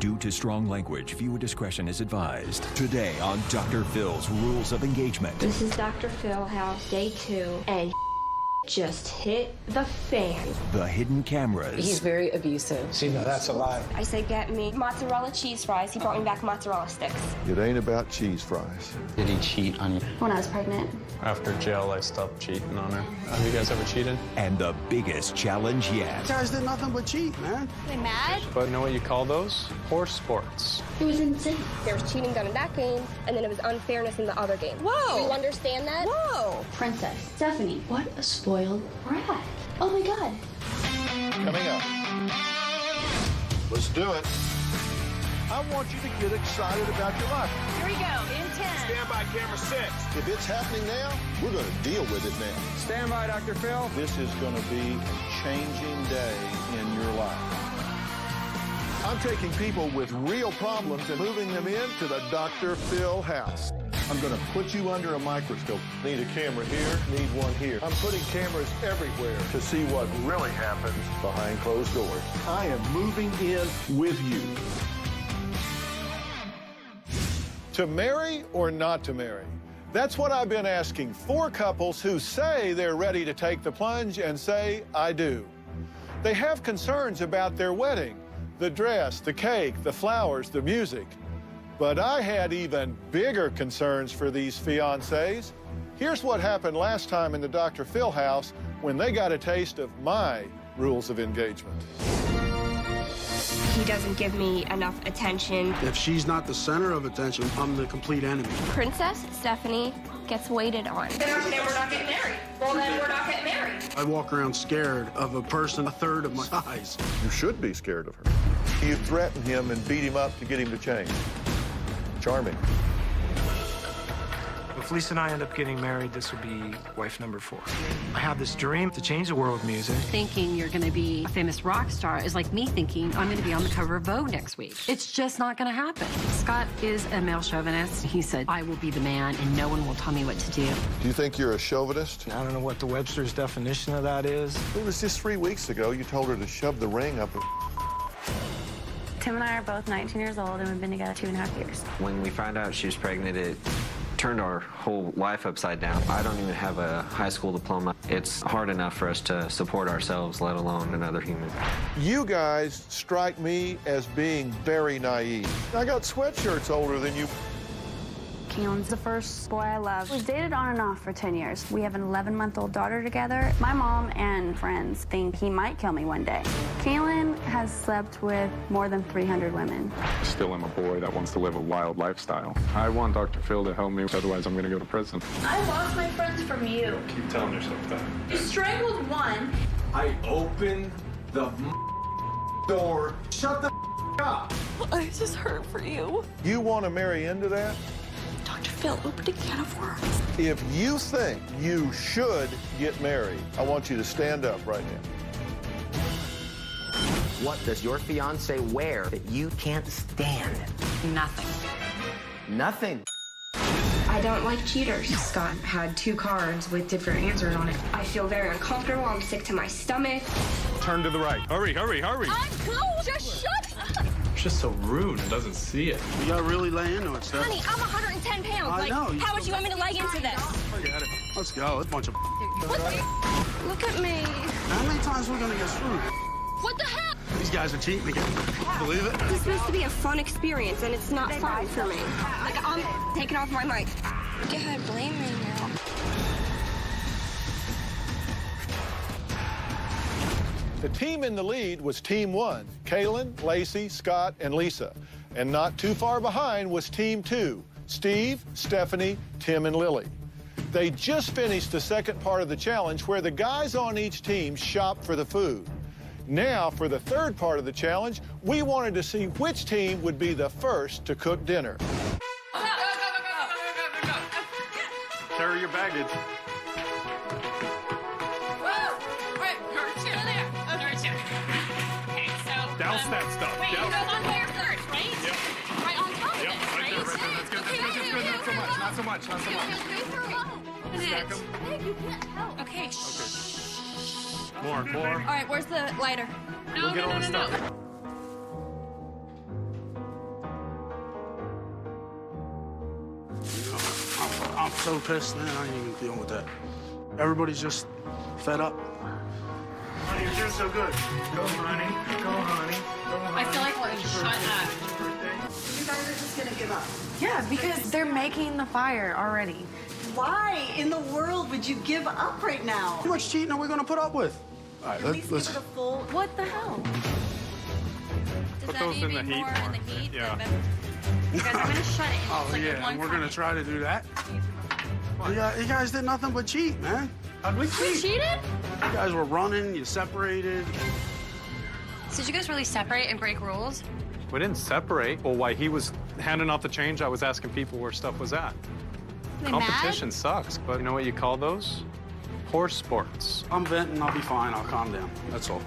Due to strong language, viewer discretion is advised. Today on Dr. Phil's Rules of Engagement. This is Dr. Phil House, day 2, and just hit the fan. The hidden cameras. He's very abusive. See, now that's a lie. I said, get me mozzarella cheese fries. He brought me back mozzarella sticks. It ain't about cheese fries. Did he cheat on you? When I was pregnant. After jail, I stopped cheating on her. Have you guys ever cheated? And the biggest challenge yet. You guys did nothing but cheat, man. They mad? But know what you call those? Horse sports. It was insane. There was cheating done in that game, and then it was unfairness in the other game. Whoa! Do you understand that? Whoa! Princess Stephanie, what a spoiled brat. Oh my God. Coming up. Let's do it. I want you to get excited about your life. Here we go, in 10. Stand by, camera 6. If it's happening now, we're going to deal with it now. Stand by, Dr. Phil. This is going to be a changing day in your life. I'm taking people with real problems and moving them into the Dr. Phil house. I'm going to put you under a microscope. Need a camera here, need one here. I'm putting cameras everywhere to see what really happens behind closed doors. I am moving in with you. To marry or not to marry? That's what I've been asking 4 couples who say they're ready to take the plunge and say, I do. They have concerns about their wedding, the dress, the cake, the flowers, the music. But I had even bigger concerns for these fiancés. Here's what happened last time in the Dr. Phil house when they got a taste of my rules of engagement. He doesn't give me enough attention. If she's not the center of attention, I'm the complete enemy. Princess Stephanie gets waited on. Then we're not getting married. Well, then we're not getting married. I walk around scared of a person a third of my size. You should be scared of her. You threaten him and beat him up to get him to change. Charming. If Lisa and I end up getting married, this will be wife number 4. I have this dream to change the world of music. Thinking you're going to be a famous rock star is like me thinking I'm going to be on the cover of Vogue next week. It's just not going to happen. Scott is a male chauvinist. He said, I will be the man and no one will tell me what to do. Do you think you're a chauvinist? I don't know what the Webster's definition of that is. It was just 3 weeks ago you told her to shove the ring up her. Tim and I are both 19 years old and we've been together 2.5 years. When we found out she was pregnant, it turned our whole life upside down. I don't even have a high school diploma. It's hard enough for us to support ourselves, let alone another human. You guys strike me as being very naive. I got sweatshirts older than you. Keelan's the first boy I love. We've dated on and off for 10 years. We have an 11-month-old daughter together. My mom and friends think he might kill me one day. Keelan has slept with more than 300 women. I still am a boy that wants to live a wild lifestyle. I want Dr. Phil to help me, otherwise I'm going to go to prison. I lost my friends from you. Keep telling yourself that. You strangled one. I opened the door. Shut the up. I just hurt for you. You want to marry into that? Dr. Phil opened a can of worms. If you think you should get married, I want you to stand up right now. What does your fiance wear that you can't stand? Nothing. Nothing. I don't like cheaters. Scott had 2 cards with different answers on it. I feel very uncomfortable. I'm sick to my stomach. Turn to the right. Hurry, hurry, hurry. I'm cool. Just shut up. It's just so rude. It doesn't see it. You gotta really lay into it, Steph. Honey, I'm 110 pounds. I know. How would you want me to lay into this? Forget it. Let's go. It's a bunch of Look at me. How many times are we gonna get screwed? What the hell? These guys are cheating again. Believe it? It's supposed to be a fun experience, and it's not fun for me. Like, I'm taking off my mic. Go ahead, blame me now. The team in the lead was Team 1, Kaylin, Lacey, Scott, and Lisa. And not too far behind was Team 2, Steve, Stephanie, Tim, and Lily. They just finished the second part of the challenge where the guys on each team shop for the food. Now, for the third part of the challenge, we wanted to see which team would be the first to cook dinner. Carry your baggage. Douse that stuff. Wait, Douse you go on fire first, right? Yep. Right on top of Yep, this, right there, right? right there. That's good, that's good, that's good. Not so much, not so much. Stack 'em. Babe, you can't help. Okay, More. All right, where's the lighter? We'll get all the stuff. I'm so pissed, man. I ain't even dealing with that. Everybody's just fed up. Honey, you're doing so good. Go, honey. Go, honey. Go, honey. I feel like we're shut up. You guys are just gonna give up. Yeah, because they're making the fire already. Why in the world would you give up right now? How much cheating are we gonna put up with? All right, At least let's. give it a full. What the hell? Put those in the heat more. Yeah. You guys are gonna shut it. Oh It's like yeah, one and we're time. gonna try to do that. You guys did nothing but cheat, man. How'd we We cheat? cheated? You guys were running. You separated. So did you guys really separate and break rules? We didn't separate. Well, while he was handing out the change, I was asking people where stuff was at. They Competition sucks, but you know what you call those? Horse sports. I'm venting. I'll be fine. I'll calm down. That's all.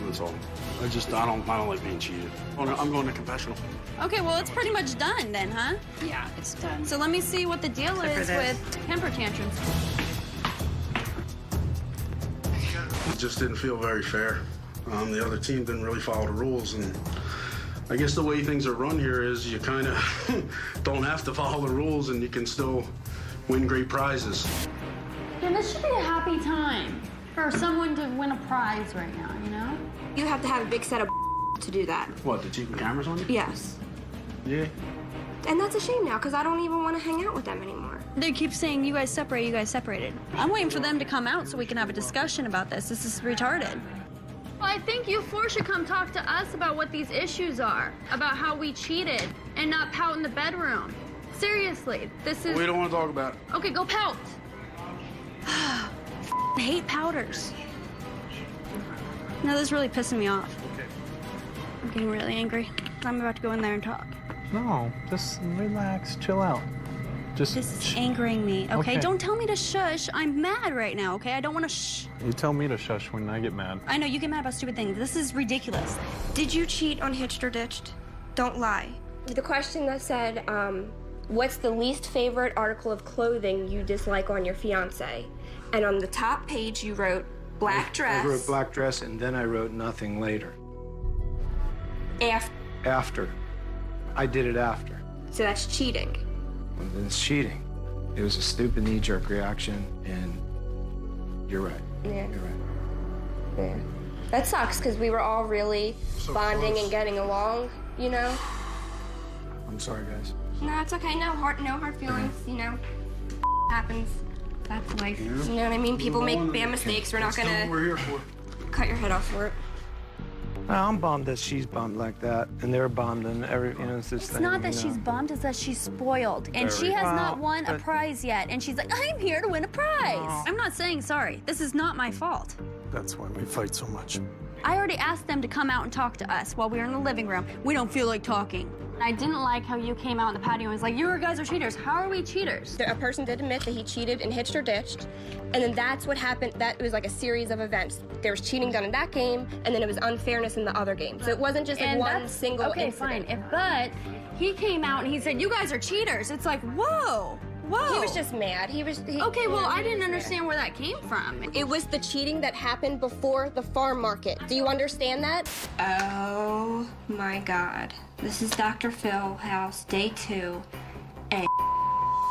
That's all. I don't like being cheated. I'm going to confessional. Okay, well, it's pretty much done then, huh? Yeah, it's done. So let me see what the deal is with temper tantrums. It just didn't feel very fair. The other team didn't really follow the rules, and I guess the way things are run here is you kind of don't have to follow the rules, and you can still win great prizes. Yeah, this should be a happy time for someone to win a prize right now, you know? You have to have a big set of to do that. What, the cheating cameras on you? Yes. Yeah. And that's a shame now, because I don't even want to hang out with them anymore. They keep saying, you guys separated. I'm waiting for them to come out so we can have a discussion about this. This is retarded. Well, I think you four should come talk to us about what these issues are, about how we cheated, and not pout in the bedroom. Seriously, this is... We don't want to talk about it. Okay, go pout. I hate powders. No, this is really pissing me off. Okay. I'm getting really angry. I'm about to go in there and talk. No, just relax, chill out. Just This is angering me, okay? Don't tell me to shush. I'm mad right now, okay? I don't want to shh. You tell me to shush when I get mad. I know, you get mad about stupid things. This is ridiculous. Did you cheat on Hitched or Ditched? Don't lie. The question that said, what's the least favorite article of clothing you dislike on your fiance? And on the top page, you wrote black dress. I wrote black dress, and then I wrote nothing later. After. I did it after. So that's cheating. And then it's cheating. It was a stupid knee-jerk reaction, and you're right. Yeah. You're right. Yeah. That sucks, because we were all really bonding and getting along, you know? I'm sorry, guys. No, it's okay. No hard feelings, you know? Happens. That's life. Yeah. You know what I mean? People make bad mistakes. We're not That's gonna what we're here for. cut your head off for it. I'm bummed that she's bummed like that, and they're bummed, and it's this It's thing. not that you know. she's bummed, it's that she's spoiled. And she Very. has Well, not won a but- prize yet. And she's like, I'm here to win a prize. No. I'm not saying sorry. This is not my fault. That's why we fight so much. I already asked them to come out and talk to us while we were in the living room. We don't feel like talking. I didn't like how you came out on the patio and was like, you guys are cheaters. How are we cheaters? A person did admit that he cheated in Hitched or Ditched, and then that's what happened. That it was like a series of events. There was cheating done in that game, and then it was unfairness in the other game. So it wasn't just like And one that's- single okay, incident. fine. But he came out and he said, you guys are cheaters. It's like, whoa. Whoa. He was just mad. Okay, well, I didn't understand where that came from. It was the cheating that happened before the farm market. Do you understand that? Oh my God. This is Dr. Phil house, day 2, and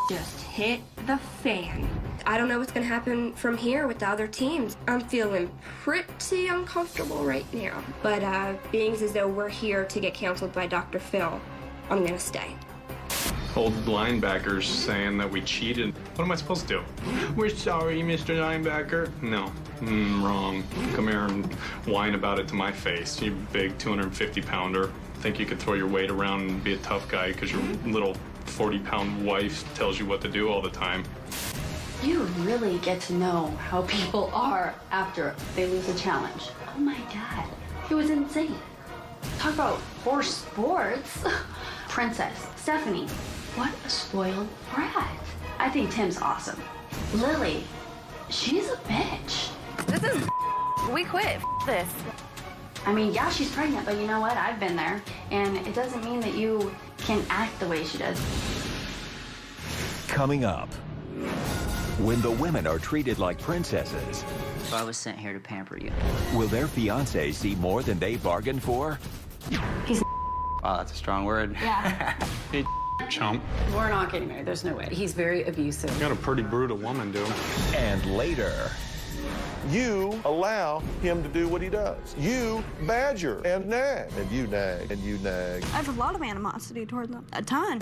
just hit the fan. I don't know what's gonna happen from here with the other teams. I'm feeling pretty uncomfortable right now. But being as though we're here to get counseled by Dr. Phil, I'm gonna stay. Old linebackers saying that we cheated. What am I supposed to do? We're sorry, Mr. Linebacker. No, wrong. Come here and whine about it to my face. You big 250-pounder. Think you could throw your weight around and be a tough guy because your little 40-pound wife tells you what to do all the time. You really get to know how people are after they lose a challenge. Oh my God, it was insane. Talk about horse sports. Princess, Stephanie, what a spoiled brat. I think Tim's awesome. Lily, she's a bitch. This is we quit this. I mean, yeah, she's pregnant, but you know what? I've been there, and it doesn't mean that you can act the way she does. Coming up, when the women are treated like princesses, I was sent here to pamper you. will their fiancés see more than they bargained for? Wow, that's a strong word. Yeah. Hey, chump. We're not getting married. There's no way. He's very abusive. You got a pretty brutal woman, dude. And later, you allow him to do what he does. You badger and nag, and you nag, and you nag. I have a lot of animosity toward them. A ton.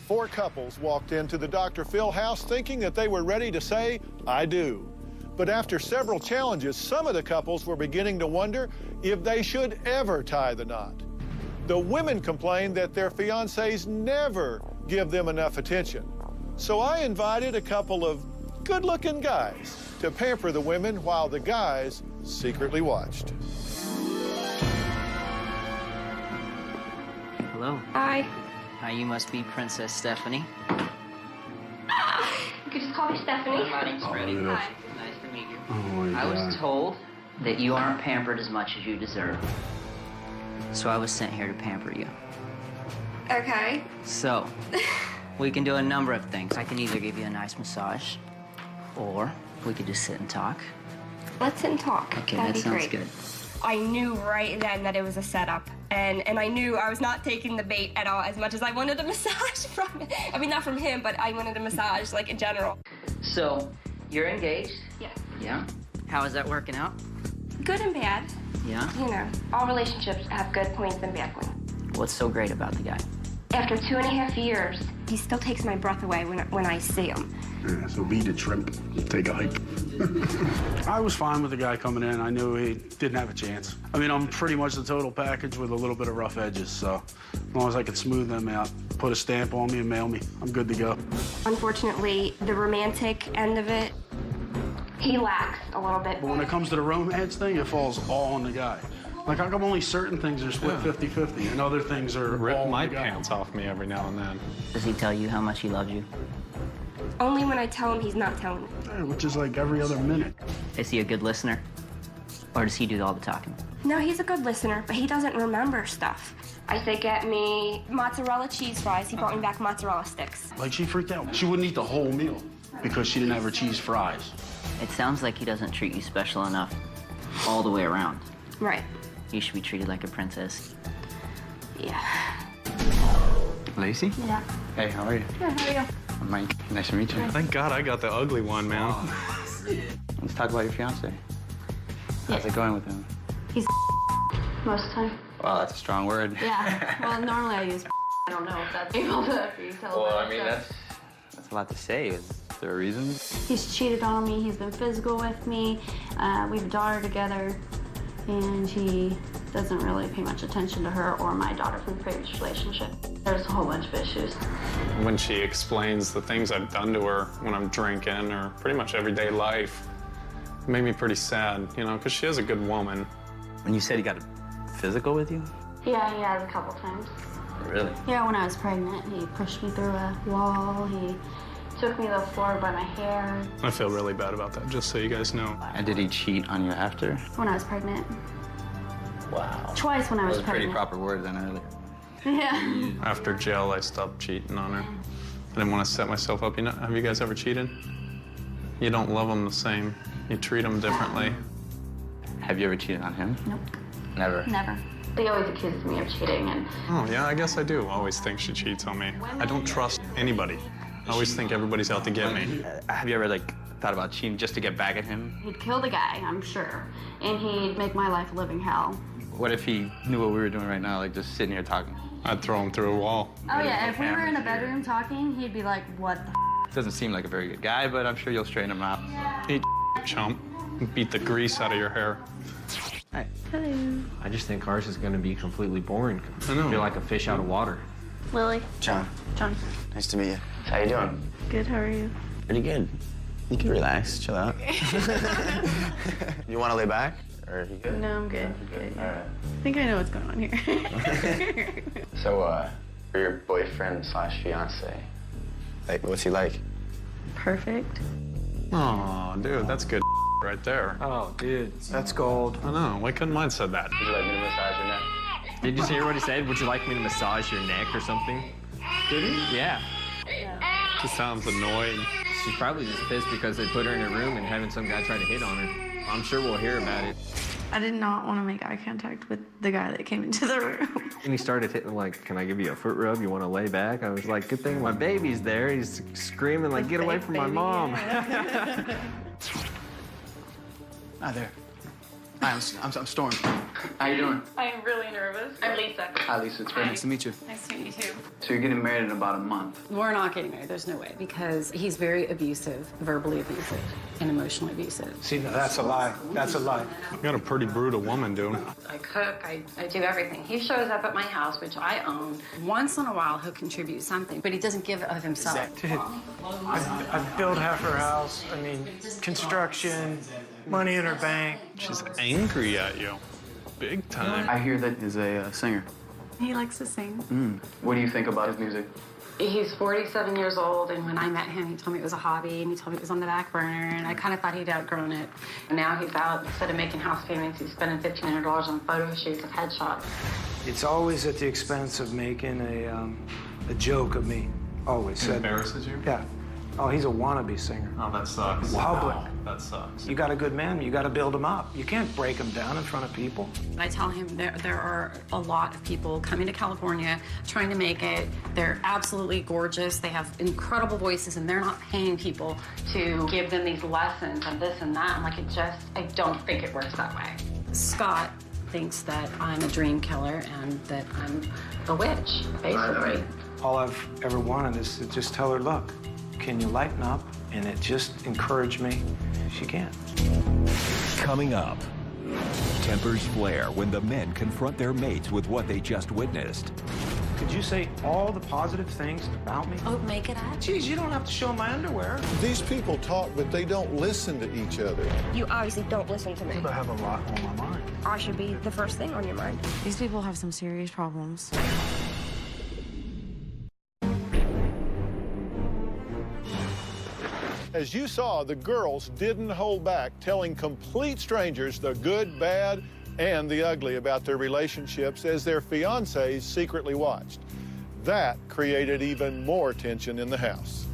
Four couples walked into the Dr. Phil house thinking that they were ready to say, I do. But after several challenges, some of the couples were beginning to wonder if they should ever tie the knot. The women complained that their fiancés never give them enough attention. So I invited a couple of good-looking guys to pamper the women while the guys secretly watched. Hello. Hi. Hi, you must be Princess Stephanie. You could just call me Stephanie. My name's Freddie. Hi. Nice to meet you. Oh my I was God. told that you aren't pampered as much as you deserve. So I was sent here to pamper you. Okay. So, we can do a number of things. I can either give you a nice massage, or we could just sit and talk. Let's sit and talk. Okay, That'd that be sounds great. good. I knew right then that it was a setup, and I knew I was not taking the bait at all as much as I wanted a massage from it. I mean, not from him, but I wanted a massage, like, in general. So, you're engaged? Yes. Yeah. How is that working out? Good and bad. Yeah. You know, all relationships have good points and bad points. What's so great about the guy? After 2.5 years, he still takes my breath away when I see him. Yeah, so beat the shrimp, take a hike. I was fine with the guy coming in. I knew he didn't have a chance. I mean, I'm pretty much the total package with a little bit of rough edges, so as long as I could smooth them out, put a stamp on me and mail me, I'm good to go. Unfortunately, the romantic end of it, he lacks a little bit. But when it comes to the romance thing, it falls all on the guy. Like, how come only certain things are split 50-50 and other things are Rip all my on the guy? pants off me every now and then. Does he tell you how much he loves you? Only when I tell him he's not telling me. Yeah, which is like every other minute. Is he a good listener? Or does he do all the talking? No, he's a good listener, but he doesn't remember stuff. I say, get me mozzarella cheese fries. He brought me back mozzarella sticks. Like, she freaked out. She wouldn't eat the whole meal because she didn't have her cheese fries. It sounds like he doesn't treat you special enough all the way around. Right. You should be treated like a princess. Yeah. Lacey? Yeah. Hey, how are you? Good, how are you? I'm Mike. Nice to meet you. Thank God I got the ugly one, man. Let's talk about your fiance. How's it going with him? He's most of the time. Wow, that's a strong word. Yeah. Well, normally I use I don't know if that's able to be told. Well, I mean, that's a lot to say. Is there a reason? He's cheated on me. He's been physical with me. We have a daughter together, and he doesn't really pay much attention to her or my daughter from the previous relationship. There's a whole bunch of issues. When she explains the things I've done to her when I'm drinking or pretty much everyday life, it made me pretty sad, you know, because she is a good woman. When you said he got physical with you? Yeah, he has a couple times. Really? Yeah, when I was pregnant, he pushed me through a wall. He took me to the floor by my hair. I feel really bad about that, just so you guys know. And did he cheat on you after? When I was pregnant. Wow. Twice when I was Those are pretty pregnant. proper words then earlier. Yeah. After jail, I stopped cheating on her. I didn't want to set myself up. You know, have you guys ever cheated? You don't love them the same. You treat them differently. Have you ever cheated on him? Nope. Never? Never. He always accuses me of cheating, and Oh, yeah, I guess I do always think she cheats on me. I don't trust anybody. I always think everybody's out to get me. Have you ever, like, thought about cheating just to get back at him? he'd kill the guy, I'm sure. And he'd make my life a living hell. What if he knew what we were doing right now, like just sitting here talking? I'd throw him through a wall. Oh, yeah, if we were in a bedroom talking, he'd be like, what the Doesn't seem like a very good guy, but I'm sure you'll straighten him out. Eat chump. Beat the grease out of your hair. Hi. Hello. I just think ours is going to be completely boring. I know. Feel like a fish out of water. Lily. John, John. nice to meet you. How you doing? Good, how are you? Pretty good. You can relax, chill out. You want to lay back? Or you good? No, I'm good. Good. All right. I think I know what's going on here. So, for your boyfriend / fiance, like, what's he like? Perfect. Oh, dude, that's good right there. Oh, dude, that's gold. I know. Why couldn't mine said that? Would you like me to massage your neck? Did you hear what he said? Would you like me to massage your neck or something? Did he? Yeah. She sounds annoyed. She's probably just pissed because they put her in a room and having some guy try to hit on her. I'm sure we'll hear about it. I did not want to make eye contact with the guy that came into the room. And he started hitting like, can I give you a foot rub? You want to lay back? I was like, good thing my baby's there. He's screaming like, get away from my mom. Hi there. Hi, I'm Storm. How you doing? I'm really nervous. I'm Lisa. Hi, Lisa. It's very nice to meet you. Nice to meet you too. So you're getting married in about a month. We're not getting married. There's no way, because he's very abusive, verbally abusive, and emotionally abusive. See, no, that's a lie. That's a lie. You got a pretty brutal woman, dude. I cook, I do everything. He shows up at my house, which I own. Once in a while, he'll contribute something, but he doesn't give of himself. Dude, I've built half her house. I mean, construction, money in her bank. She's angry at you. Big time. I hear that he's a singer. He likes to sing. What do you think about his music? He's 47 years old, and when I met him, he told me it was a hobby, and he told me it was on the back burner, and I kind of thought he'd outgrown it. And now he's out, instead of making house payments, he's spending $1,500 on photo shoots of headshots. It's always at the expense of making a joke of me. Always. It embarrasses you? Yeah. Oh, he's a wannabe singer. Oh, that sucks. Public. That sucks. You got a good man, you got to build him up. You can't break him down in front of people. I tell him there are a lot of people coming to California trying to make it. They're absolutely gorgeous. They have incredible voices, and they're not paying people to give them these lessons and this and that. I'm like, I don't think it works that way. Scott thinks that I'm a dream killer and that I'm a witch, basically. All I've ever wanted is to just tell her, look, can you lighten up? And it just encouraged me. She can't. Coming up, tempers flare when the men confront their mates with what they just witnessed. Could you say all the positive things about me? Oh, make it up. Geez, you don't have to show my underwear. These people talk, but they don't listen to each other. You obviously don't listen to me. I have a lot on my mind. I should be the first thing on your mind. These people have some serious problems. As you saw, the girls didn't hold back, telling complete strangers the good, bad, and the ugly about their relationships as their fiancés secretly watched. That created even more tension in the house.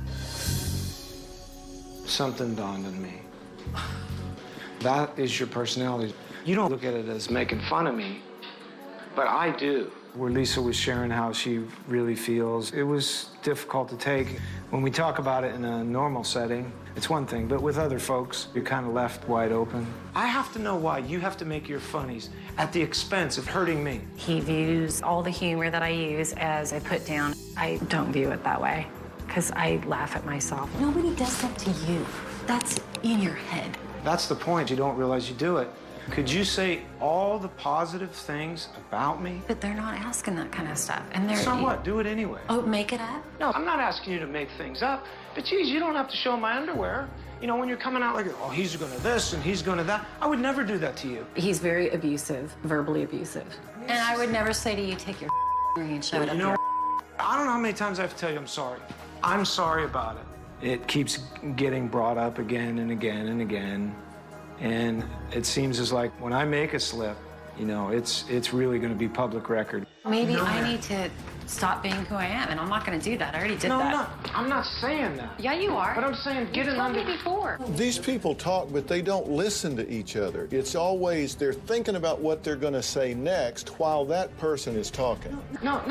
Something dawned on me. That is your personality. You don't look at it as making fun of me, but I do. Where Lisa was sharing how she really feels, it was difficult to take. When we talk about it in a normal setting, it's one thing, but with other folks, you're kind of left wide open. I have to know why you have to make your funnies at the expense of hurting me. He views all the humor that I use as a put down. I don't view it that way, because I laugh at myself. Nobody does that to you. That's in your head. That's the point. You don't realize you do it. Could you say all the positive things about me? But they're not asking that kind of stuff. And they're So what? Do it anyway. Oh, make it up? No, I'm not asking you to make things up. But geez, you don't have to show my underwear. You know, when you're coming out like, oh, he's gonna this and he's gonna that. I would never do that to you. He's very abusive, verbally abusive. And I would never say to you, take your ring and shove it up You know, your... I don't know how many times I have to tell you I'm sorry. I'm sorry about it. It keeps getting brought up again and again and again. And it seems as like when I make a slip, you know, it's really going to be public record. Maybe I need to stop being who I am, and I'm not going to do that. I already did that. I'm not saying that. Yeah, you are. But I'm saying get it under... You told me before. These people talk, but they don't listen to each other. It's always they're thinking about what they're going to say next while that person is talking. No.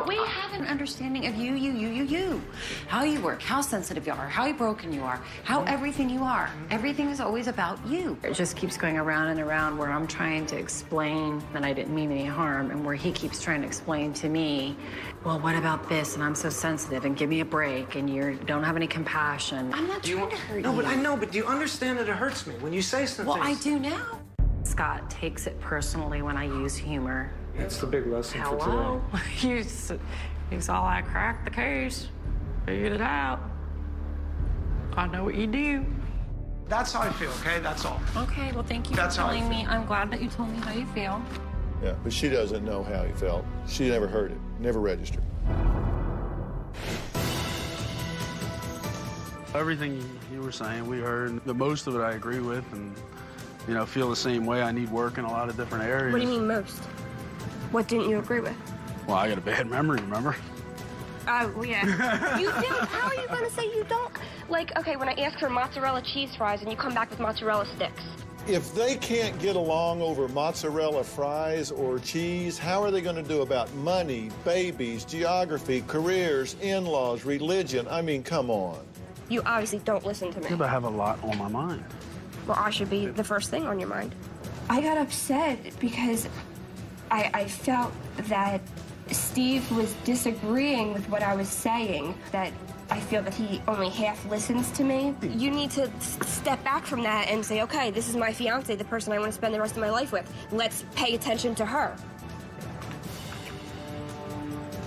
We have an understanding of you. How you work, how sensitive you are, how broken you are, how everything you are. Everything is always about you. It just keeps going around and around where I'm trying to explain that I didn't mean any harm, and where he keeps trying to explain to me, well, what about this? And I'm so sensitive, and give me a break, and you don't have any compassion. I'm not trying to hurt you. No, but I know, but do you understand that it hurts me when you say something? Well, I do now. Scott takes it personally when I use humor. That's the big lesson for Hello? You saw I cracked the case, figured it out. I know what you do. That's how I feel, okay? That's all. Okay, well, thank you for telling me. I'm glad that you told me how you feel. Yeah, but she doesn't know how he felt. She never heard it, never registered. Everything you were saying, we heard. The most of it I agree with and, you know, feel the same way. I need work in a lot of different areas. What do you mean most? What didn't you agree with? Well, I got a bad memory, remember? Oh, well, yeah. You didn't? How are you going to say you don't? Like, okay, when I ask for mozzarella cheese fries and you come back with mozzarella sticks. If they can't get along over mozzarella fries or cheese, how are they going to do about money, babies, geography, careers, in-laws, religion? I mean, come on. You obviously don't listen to me. Yeah, but I have a lot on my mind. Well, I should be the first thing on your mind. I got upset because I felt that Steve was disagreeing with what I was saying, that I feel that he only half listens to me. You need to step back from that and say, okay, this is my fiance, the person I want to spend the rest of my life with. Let's pay attention to her.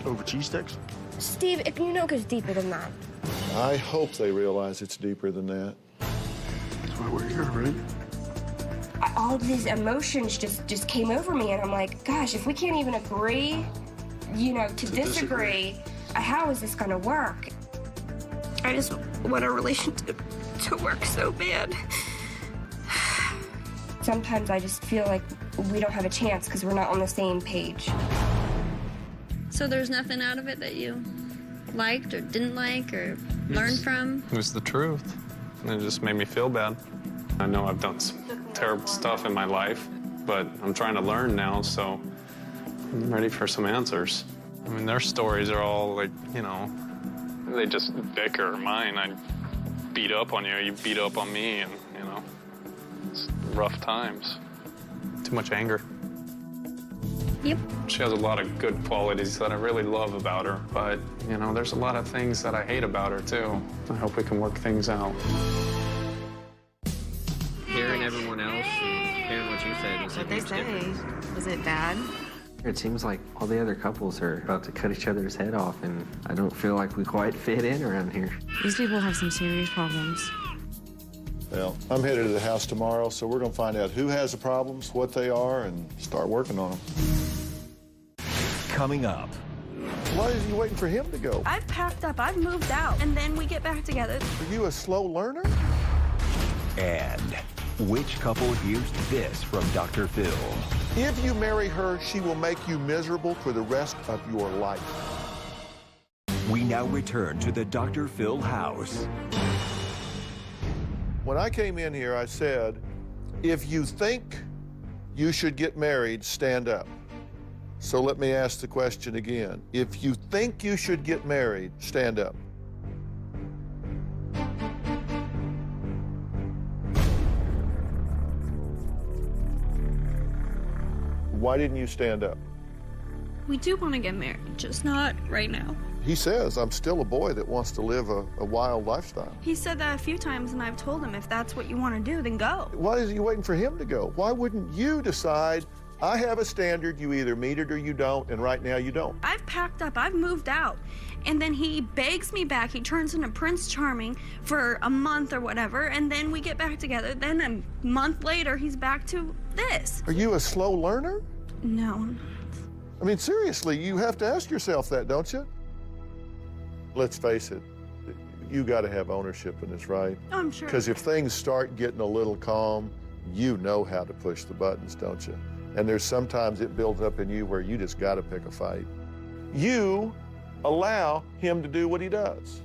Over cheese sticks? Steve, if you know it goes deeper than that. I hope they realize it's deeper than that. That's why we're here, right? All of these emotions just came over me, and I'm like, gosh, if we can't even agree, you know, to disagree, how is this going to work? I just want a relationship to work so bad. Sometimes I just feel like we don't have a chance because we're not on the same page. So there's nothing out of it that you liked or didn't like or learned from? It was the truth. And it just made me feel bad. I know I've done some terrible stuff in my life, but I'm trying to learn now, so I'm ready for some answers. I mean, their stories are all like, you know, they just bicker. Mine, I beat up on you, you beat up on me, and, you know, it's rough times. Too much anger. Yep. She has a lot of good qualities that I really love about her, but, you know, there's a lot of things that I hate about her, too. I hope we can work things out. Hearing everyone else and hearing what you said was a What'd they huge say? difference. Was it bad? It seems like all the other couples are about to cut each other's head off, and I don't feel like we quite fit in around here. These people have some serious problems. Well, I'm headed to the house tomorrow, so we're going to find out who has the problems, what they are, and start working on them. Coming up. Why are you waiting for him to go? I've packed up, I've moved out, and then we get back together. Are you a slow learner? And which couple hears this from Dr. Phil? If you marry her, she will make you miserable for the rest of your life. We now return to the Dr. Phil house. When I came in here, I said, if you think you should get married, stand up. So let me ask the question again. If you think you should get married, stand up. Why didn't you stand up? We do want to get married, just not right now. He says, I'm still a boy that wants to live a wild lifestyle. He said that a few times, and I've told him, if that's what you want to do, then go. Why is he waiting for him to go? Why wouldn't you decide, I have a standard, you either meet it or you don't, and right now you don't? I've packed up, I've moved out, and then he begs me back. He turns into Prince Charming for a month or whatever, and then we get back together. Then a month later, he's back to this. Are you a slow learner? No, I'm not. I mean, seriously, you have to ask yourself that, don't you? Let's face it, you got to have ownership in this, right? I'm sure. Because if things start getting a little calm, you know how to push the buttons, don't you? And there's sometimes it builds up in you where you just got to pick a fight. You allow him to do what he does.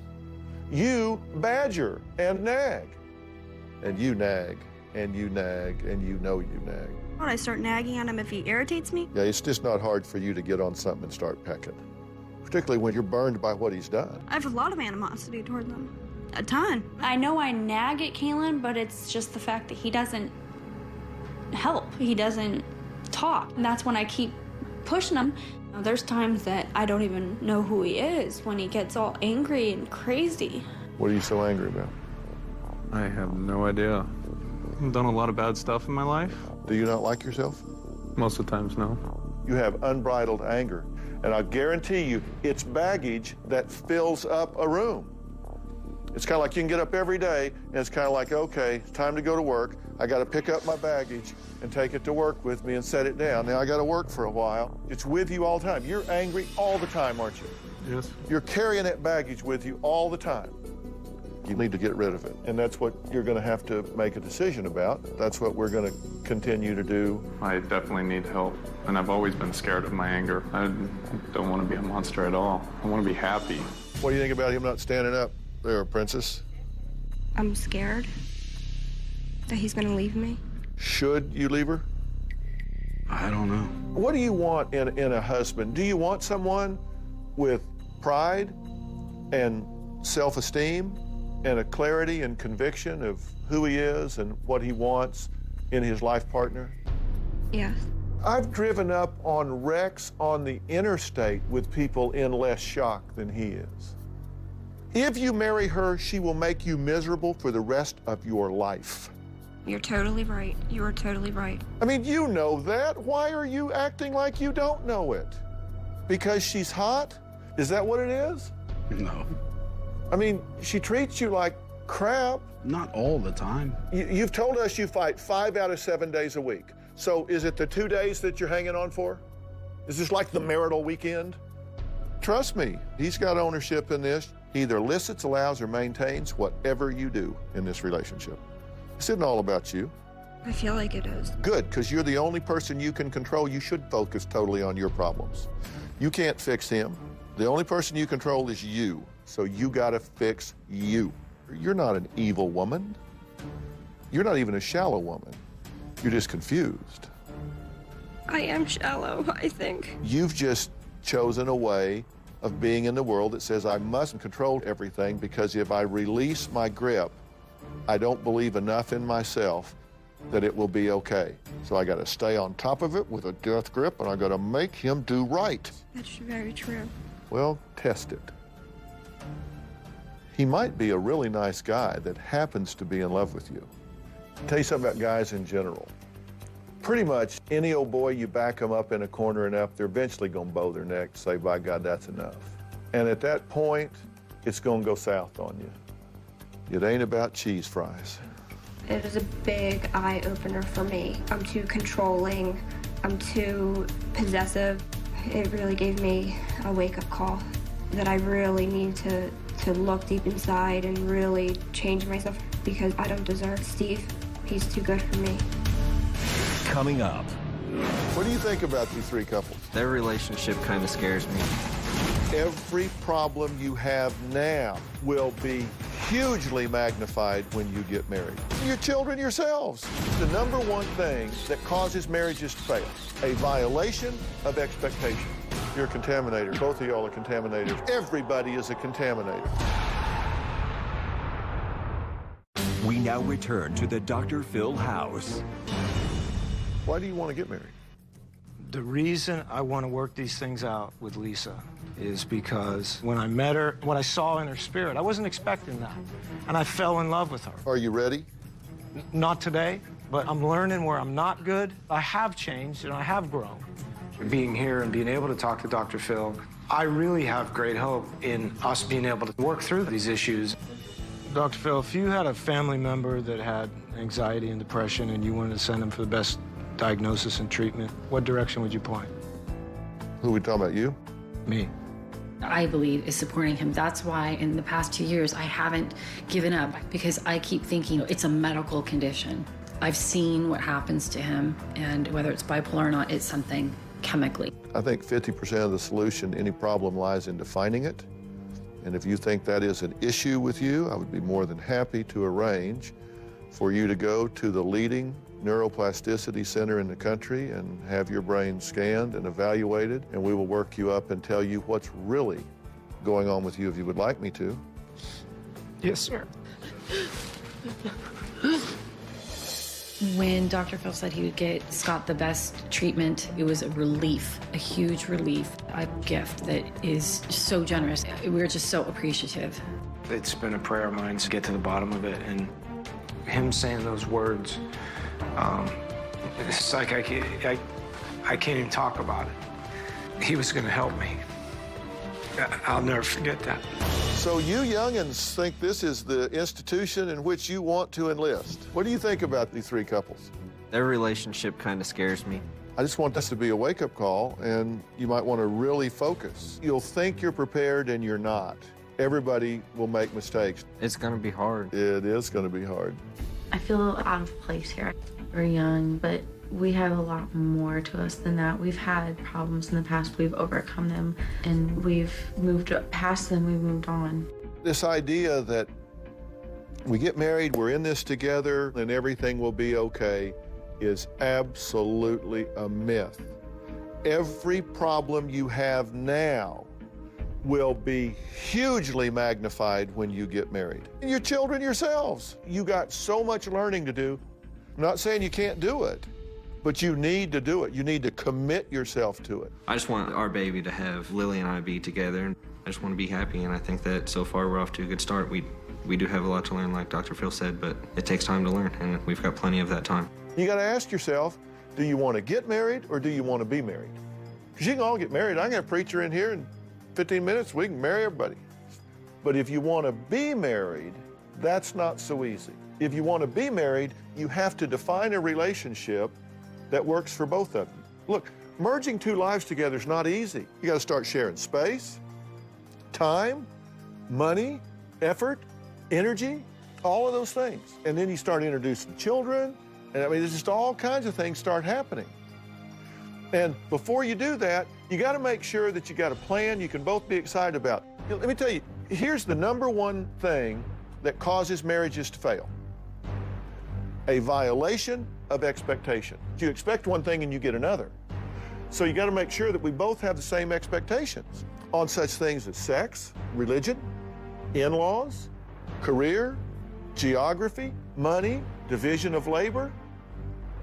You badger and nag. And you nag, and you nag, and you know you nag. When I start nagging at him if he irritates me? Yeah, it's just not hard for you to get on something and start pecking, particularly when you're burned by what he's done. I have a lot of animosity toward them. A ton. I know I nag at Kaylin, but it's just the fact that he doesn't help. He doesn't talk. And that's when I keep pushing him. There's times that I don't even know who he is when he gets all angry and crazy. What are you so angry about? I have no idea. I've done a lot of bad stuff in my life. Do you not like yourself? Most of the times, no. You have unbridled anger. And I guarantee you, it's baggage that fills up a room. It's kind of like you can get up every day, and it's kind of like, okay, it's time to go to work. I got to pick up my baggage and take it to work with me and set it down. Now I got to work for a while. It's with you all the time. You're angry all the time, aren't you? Yes. You're carrying that baggage with you all the time. You need to get rid of it. And that's what you're going to have to make a decision about. That's what we're going to continue to do. I definitely need help, and I've always been scared of my anger. I don't want to be a monster at all. I want to be happy. What do you think about him not standing up there, Princess? I'm scared that he's going to leave me. Should you leave her? I don't know. What do you want in a husband? Do you want someone with pride and self-esteem and a clarity and conviction of who he is and what he wants in his life partner? Yes. I've driven up on wrecks on the interstate with people in less shock than he is. If you marry her, she will make you miserable for the rest of your life. You're totally right. You are totally right. I mean, you know that. Why are you acting like you don't know it? Because she's hot? Is that what it is? No. I mean, she treats you like crap. Not all the time. You've told us you fight 5 out of 7 days a week. So is it the 2 days that you're hanging on for? Is this like the marital weekend? Trust me, he's got ownership in this. He either elicits, allows, or maintains whatever you do in this relationship. This isn't all about you. I feel like it is. Good, because you're the only person you can control. You should focus totally on your problems. You can't fix him. The only person you control is you. So you gotta fix you. You're not an evil woman. You're not even a shallow woman. You're just confused. I am shallow, I think. You've just chosen a way of being in the world that says I must control everything because if I release my grip, I don't believe enough in myself that it will be okay. So I gotta stay on top of it with a death grip and I gotta make him do right. That's very true. Well, test it. He might be a really nice guy that happens to be in love with you. I'll tell you something about guys in general. Pretty much any old boy, you back them up in a corner enough, they're eventually gonna bow their neck and say, by God, that's enough. And at that point, it's gonna go south on you. It ain't about cheese fries. It was a big eye-opener for me. I'm too controlling. I'm too possessive. It really gave me a wake-up call that I really need to look deep inside and really change myself because I don't deserve Steve. He's too good for me. Coming up. What do you think about these 3 couples? Their relationship kind of scares me. Every problem you have now will be hugely magnified when you get married. Your children yourselves. The number one thing that causes marriages to fail, a violation of expectation. You're a contaminator. Both of y'all are contaminators. Everybody is a contaminator. We now return to the Dr. Phil house. Why do you want to get married? The reason I want to work these things out with Lisa is because when I met her, what I saw in her spirit, I wasn't expecting that. And I fell in love with her. Are you ready? Not today, but I'm learning where I'm not good. I have changed and I have grown. Being here and being able to talk to Dr. Phil, I really have great hope in us being able to work through these issues. Dr. Phil, if you had a family member that had anxiety and depression and you wanted to send them for the best diagnosis and treatment, what direction would you point? Who are we talking about, you? Me. I believe is supporting him. That's why in the past 2 years, I haven't given up because I keep thinking it's a medical condition. I've seen what happens to him, and whether it's bipolar or not, it's something chemically. I think 50% of the solution to any problem lies in defining it. And if you think that is an issue with you, I would be more than happy to arrange for you to go to the leading neuroplasticity center in the country and have your brain scanned and evaluated, and we will work you up and tell you what's really going on with you if you would like me to. Yes, sir. When Dr. Phil said he would get Scott the best treatment, it was a relief, a huge relief, a gift that is so generous. We're just so appreciative. It's been a prayer of mine to get to the bottom of it, and him saying those words, it's like I can't even talk about it. He was going to help me. I'll never forget that. So you youngins think this is the institution in which you want to enlist. What do you think about these 3 couples? Their relationship kind of scares me. I just want this to be a wake-up call, and you might want to really focus. You'll think you're prepared, and you're not. Everybody will make mistakes. It's going to be hard. It is going to be hard. I feel out of place here. We're young, but we have a lot more to us than that. We've had problems in the past, we've overcome them, and we've moved past them, we've moved on. This idea that we get married, we're in this together, and everything will be okay is absolutely a myth. Every problem you have now will be hugely magnified when you get married. And your children yourselves, you got so much learning to do. I'm not saying you can't do it, but you need to do it. You need to commit yourself to it. I just want our baby to have Lily and I be together. I just want to be happy, and I think that so far we're off to a good start. We do have a lot to learn, like Dr. Phil said, but it takes time to learn, and we've got plenty of that time. You got to ask yourself, do you want to get married or do you want to be married? Because you can all get married. I got a preacher in here in 15 minutes, we can marry everybody. But if you want to be married, that's not so easy. If you want to be married, you have to define a relationship that works for both of you. Look, merging two lives together is not easy. You got to start sharing space, time, money, effort, energy, all of those things. And then you start introducing children, and I mean, there's just all kinds of things start happening. And before you do that, you got to make sure that you got a plan you can both be excited about. Let me tell you, here's the #1 thing that causes marriages to fail. A violation of expectation. You expect one thing and you get another. So you got to make sure that we both have the same expectations on such things as sex, religion, in-laws, career, geography, money, division of labor.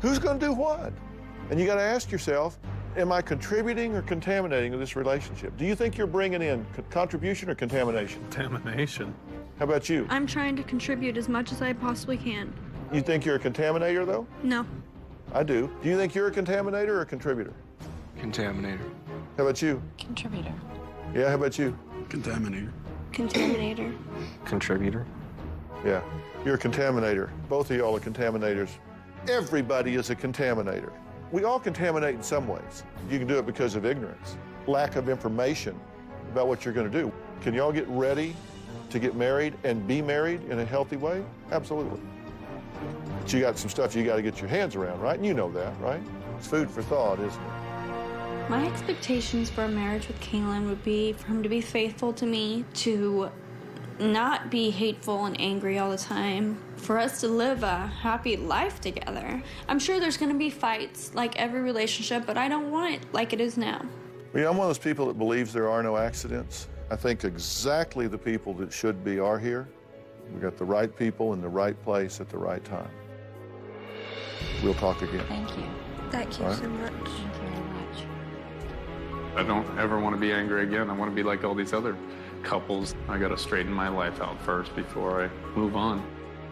Who's going to do what? And you got to ask yourself, am I contributing or contaminating this relationship? Do you think you're bringing in contribution or contamination? Contamination. How about you? I'm trying to contribute as much as I possibly can. You think you're a contaminator, though? No. I do. Do you think you're a contaminator or a contributor? Contaminator. How about you? Contributor. Yeah, how about you? Contaminator. Contaminator. Contributor. Yeah, you're a contaminator. Both of y'all are contaminators. Everybody is a contaminator. We all contaminate in some ways. You can do it because of ignorance, lack of information about what you're going to do. Can y'all get ready to get married and be married in a healthy way? Absolutely. But you got some stuff you got to get your hands around, right? And you know that, right? It's food for thought, isn't it? My expectations for a marriage with Kaylin would be for him to be faithful to me, to not be hateful and angry all the time, for us to live a happy life together. I'm sure there's going to be fights like every relationship, but I don't want it like it is now. I'm one of those people that believes there are no accidents. I think exactly the people that should be are here. We got the right people in the right place at the right time. We'll talk again. Thank you. Thank you so much. Thank you very much. I don't ever want to be angry again. I want to be like all these other couples. I got to straighten my life out first before I move on.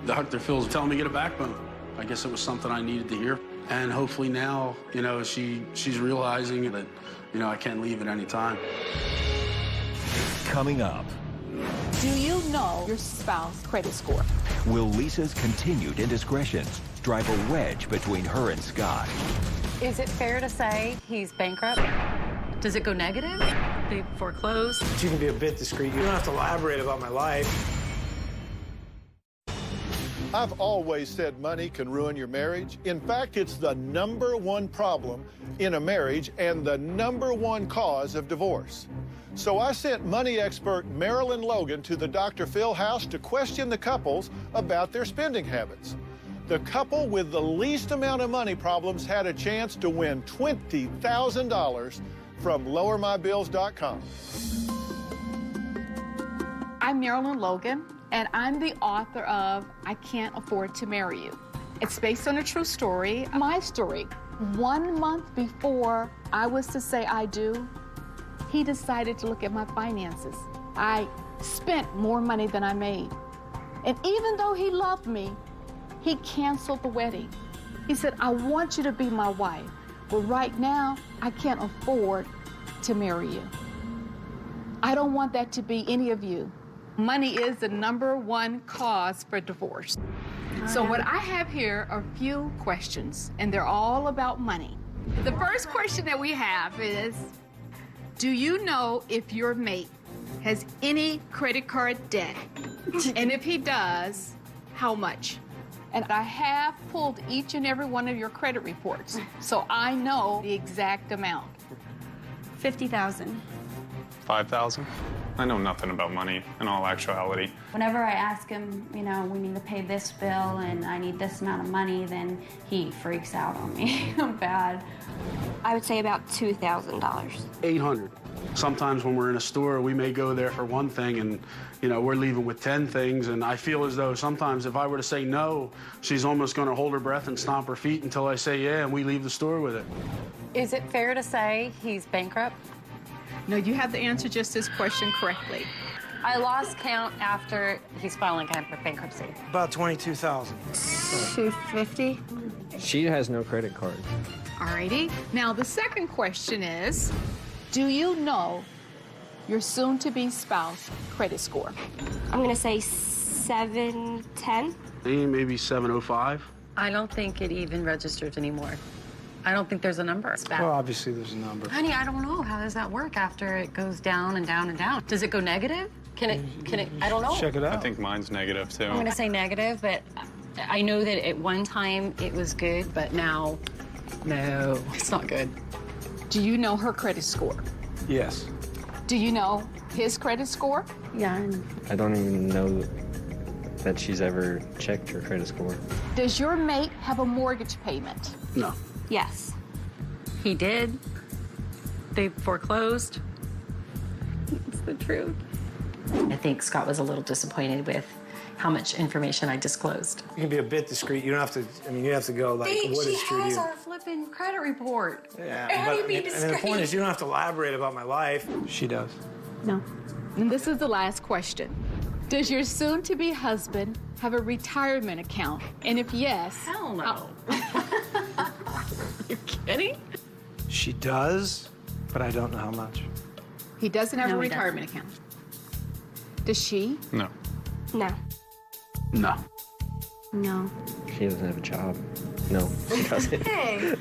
Dr. Phil's telling me to get a backbone. I guess it was something I needed to hear. And hopefully now, she's realizing that, I can't leave at any time. Coming up, do you know your spouse's credit score? will Lisa's continued indiscretions drive a wedge between her and Scott? Is it fair to say he's bankrupt? Does it go negative? They foreclose? You can be a bit discreet. You don't have to elaborate about my life. I've always said money can ruin your marriage. In fact, it's the #1 problem in a marriage and the #1 cause of divorce. So I sent money expert Marilyn Logan to the Dr. Phil house to question the couples about their spending habits. The couple with the least amount of money problems had a chance to win $20,000 from LowerMyBills.com. I'm Marilyn Logan, and I'm the author of I Can't Afford to Marry You. It's based on a true story, my story. 1 month before I was to say I do, he decided to look at my finances. I spent more money than I made. And even though he loved me, he canceled the wedding. He said, I want you to be my wife, but right now, I can't afford to marry you. I don't want that to be any of you. Money is the #1 cause for divorce. So what I have here are a few questions, and they're all about money. The first question that we have is, do you know if your mate has any credit card debt? And if he does, how much? And I have pulled each and every one of your credit reports, so I know the exact amount. $50,000. $5,000. I know nothing about money in all actuality. Whenever I ask him, you know, we need to pay this bill and I need this amount of money, then he freaks out on me bad. I would say about $2,000. $800. Sometimes when we're in a store, we may go there for one thing and, you know, we're leaving with 10 things, and I feel as though sometimes if I were to say no, she's almost going to hold her breath and stomp her feet until I say yeah, and we leave the store with it. Is it fair to say he's bankrupt? No, you have to answer just this question correctly. I lost count after he's filing for bankruptcy. About $22,000. $250. She has no credit card. Alrighty. Now, the second question is, do you know your soon-to-be spouse credit score? I'm gonna say 710. Maybe 705. I don't think it even registers anymore. I don't think there's a number. Well, obviously there's a number. Honey, I don't know. How does that work after it goes down and down and down? Does it go negative? Can it, I don't know. Check it out. I think mine's negative, too. I'm gonna say negative, but I know that at one time it was good, but now, no, it's not good. Do you know her credit score? Yes. Do you know his credit score? Yeah. I don't even know that she's ever checked her credit score. Does your mate have a mortgage payment? No. Yes. He did. They foreclosed. It's the truth. I think Scott was a little disappointed with how much information I disclosed. You can be a bit discreet. You don't have to, I mean, you have to go like, what is true to you? She has our flipping credit report. Yeah, How do you but, be and discreet? the point is, you don't have to elaborate about my life. She does. No. And this is the last question. Does your soon-to-be husband have a retirement account? And if yes... Hell no. You kidding? She does, but I don't know how much. He doesn't have No, a he retirement account. Does she? No. No. No. No. She doesn't have a job. No, she doesn't. Hey,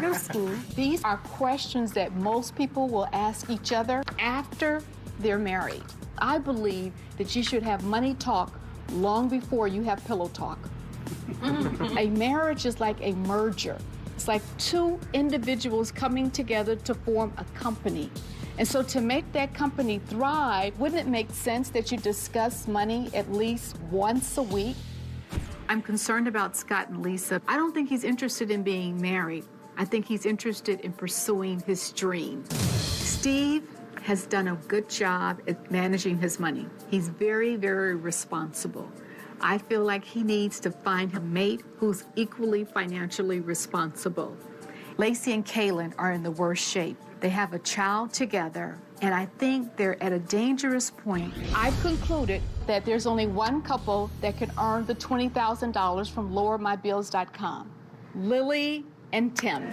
No scheme. these are questions that most people will ask each other after they're married. I believe that you should have money talk long before you have pillow talk. A marriage is like a merger. It's like two individuals coming together to form a company. And so to make that company thrive, wouldn't it make sense that you discuss money at least once a week? I'm concerned about Scott and Lisa. I don't think he's interested in being married. I think he's interested in pursuing his dream. Steve has done a good job at managing his money. He's very, very responsible. I feel like he needs to find a mate who's equally financially responsible. Lacey and Kaylin are in the worst shape. They have a child together, and I think they're at a dangerous point. I've concluded that there's only one couple that can earn the $20,000 from lowermybills.com, Lily and Tim.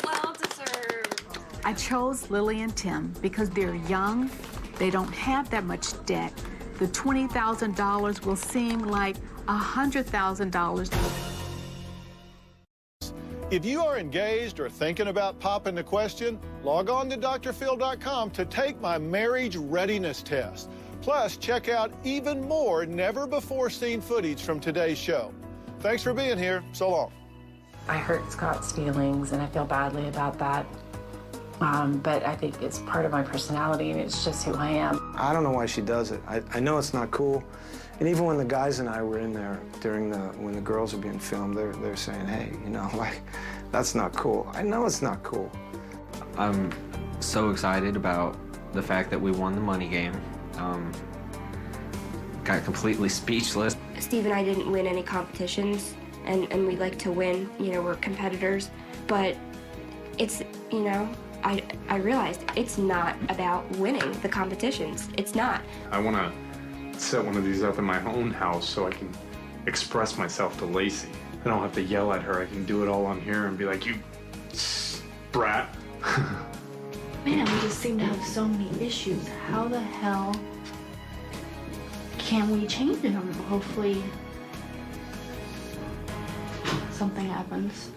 Well deserved. I chose Lily and Tim because they're young, they don't have that much debt. The $20,000 will seem like $100,000. If you are engaged or thinking about popping the question, log on to drphil.com to take my marriage readiness test. Plus, check out even more never-before-seen footage from today's show. Thanks for being here. So long. I hurt Scott's feelings, and I feel badly about that. But I think it's part of my personality, and it's just who I am. I don't know why she does it. I know it's not cool. And even when the guys and I were in there when the girls were being filmed, they're saying, hey, you know, like, that's not cool. I know it's not cool. I'm so excited about the fact that we won the money game. Got completely speechless. Steve and I didn't win any competitions, and we like to win. You know, we're competitors. But it's, you know, I realized it's not about winning the competitions. It's not. I want to set one of these up in my own house so I can express myself to Lacey. I don't have to yell at her. I can do it all on here and be like, you brat. Man, we just seem to have so many issues. How the hell can we change them? Hopefully something happens.